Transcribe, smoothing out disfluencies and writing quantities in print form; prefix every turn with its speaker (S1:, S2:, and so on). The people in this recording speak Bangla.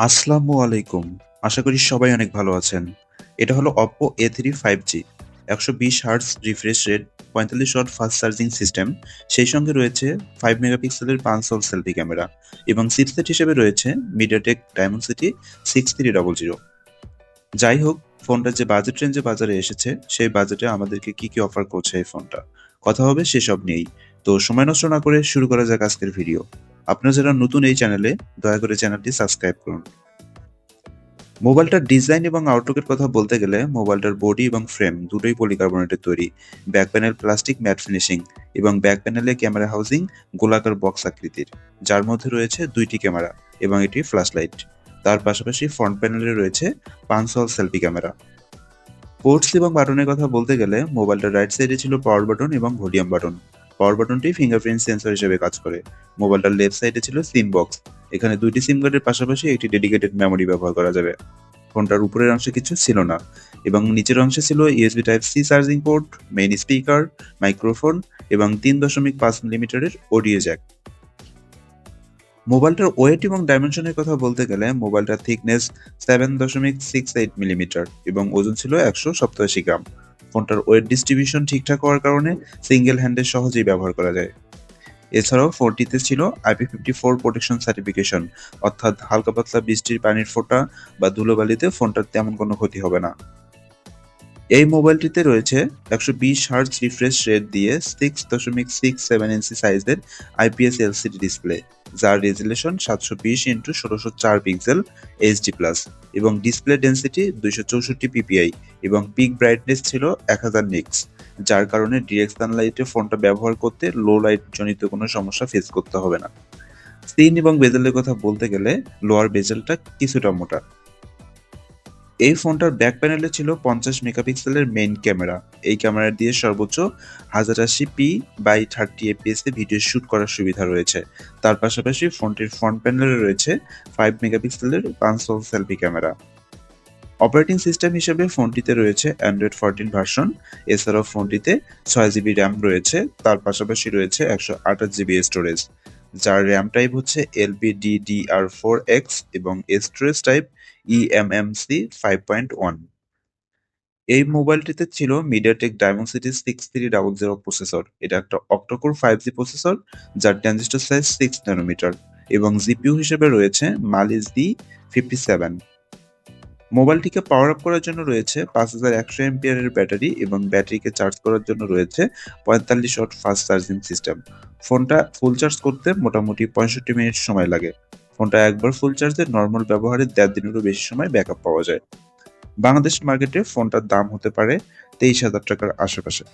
S1: আসসালামু আলাইকুম। আশা করি সবাই অনেক ভালো আছেন। এটা হলো Oppo A3 5G ১২০ hertz refresh rate, ৪৫ watt fast charging system, সেই সঙ্গে রয়েছে ৫ মেগাপিক্সেলের পাঁচশো সেলফি ক্যামেরা এবং চিপসেট হিসেবে রয়েছে MediaTek Dimensity 6300। যাই হোক, ফোনটা যে বাজেট রেঞ্জে বাজারে এসেছে, সেই বাজেটে আমাদেরকে কি অফার করছে এই ফোনটা? কথা হবে সেসব নিয়েই। তো সময় নষ্ট না করে শুরু করা যাক আজকের ভিডিও। আপনারা যারা নতুন এই চ্যানেলে, দয়া করে চ্যানেলটি সাবস্ক্রাইব করুন। মোবাইলটার ডিজাইন এবং আউটলুকের কথা বলতে গেলে মোবাইলটার বডি এবং ফ্রেম দুটোই পলিকার্বনেটের তৈরি। Back panel plastic mat finishing এবং ব্যাক প্যানেলে ক্যামেরা হাউজিং গোলাকার বক্স আকৃতির, যার মধ্যে রয়েছে দুইটি ক্যামেরা এবং এটি ফ্ল্যাশ লাইট। তার পাশাপাশি ফ্রন্ট প্যানেলে রয়েছে পাঁচশো সেলফি ক্যামেরা। পোর্টস এবং বাটনের কথা বলতে গেলে মোবাইলটার রাইট সাইডে ছিল পাওয়ার বাটন এবং ভলিউম বাটন। পাওয়ার বাটনটি ফিঙ্গারপ্রিন্ট সেন্সর হিসেবে কাজ করে। মোবাইলটার লেফট সাইডে ছিল সিম বক্স। এখানে দুইটি সিম কার্ডের পাশাপাশি একটি ডেডিকেটেড মেমোরি ব্যবহার করা যাবে। ফোনটার উপরের অংশে কিছু ছিল না এবং নিচের অংশে ছিল USB type C charging port, main speaker, microphone এবং ৩.৫ মিলিমিটারের অডিও জ্যাক। মোবাইলটার ওয়েট এবং ডাইমেনশনের কথা বলতে গেলে মোবাইলটার থিকনেস 7.68 মিলিমিটার এবং ওজন ছিল ১৮৭ গ্রাম। ফোনটার ওয়েট ডিস্ট্রিবিউশন ঠিকঠাক হওয়ার কারণে সিঙ্গেল হ্যান্ডে সহজেই ব্যবহার করা যায়। এছাড়াও ফোনটিতে ছিল IP54 প্রোটেকশন সার্টিফিকেশন, অর্থাৎ হালকা পাতলা বৃষ্টির পানির ফোঁটা বা ধুলোবালিতে ফোনটার তেমন কোনো ক্ষতি হবে না। এই মোবাইলটিতে রয়েছে ১২০ হার্টজ রিফ্রেশ রেট দিয়ে 6.67 ইঞ্চি সাইজের IPS LCD ডিসপ্লে, যার রেজুলেশন ৭২০x১৬০৪ পিক্সেল HD+, এবং ডিসপ্লে ডেনসিটি ২৬৪ পিপিআই এবং পিক ব্রাইটনেস ছিল ১০০০ নিক্স, যার কারণে ডিরেক্ট সানলাইটে ফোনটা ব্যবহার করতে লো লাইট জনিত কোনো সমস্যা ফেস করতে হবে না। স্ক্রিন এবং বেজেলের কথা বলতে গেলে লোয়ার বেজেলটা কিছুটা মোটা। এই ফোনটার ব্যাক প্যানেলে ছিল ৫০ মেগাপিক্সেলের মেইন ক্যামেরা। এই ক্যামেরা দিয়ে সর্বোচ্চ 1080p/30fps এ ভিডিও শুট করার সুবিধা রয়েছে। তার পাশাপাশি ফোনটির ফ্রন্ট প্যানেলে রয়েছে ৫ মেগাপিক্সেলের পাঁচশো সেলফি ক্যামেরা। অপারেটিং সিস্টেম হিসেবে ফোনটিতে রয়েছে অ্যান্ড্রয়েড 14 ভার্সন। এছাড়াও ফোনটিতে ৬ জিবি র্যাম রয়েছে, তার পাশাপাশি রয়েছে ১২৮ জিবি স্টোরেজ, যার র্যাম টাইপ হচ্ছে LPDDR4X এবং স্টোরেজ টাইপ eMMC 5.1। এই মোবাইলটিতে ছিল MediaTek Dimensity 6300 প্রসেসর। এটা একটা অক্টা-কোর 5G প্রসেসর, যার ট্রানজিস্টর সাইজ 6 ন্যানোমিটার এবং জিপিইউ হিসেবে রয়েছে Mali Z57। মোবাইলটিকে পাওয়ার আপ করার জন্য রয়েছে ৫১০০ এমপিআরের ব্যাটারি এবং ব্যাটারিকে চার্জ করার জন্য রয়েছে ৪৫ ওয়াট ফাস্ট চার্জিং সিস্টেম। ফোনটা ফুল চার্জ করতে মোটামুটি ৬৫ মিনিট সময় লাগে। ফোনটা একবার ফুল চার্জে নরমাল ব্যবহারে ১.৫ দিনেরও বেশি সময় ব্যাকআপ পাওয়া যায়। বাংলাদেশ মার্কেটে ফোনটার দাম হতে পারে ২৩,০০০ টাকার আশেপাশে।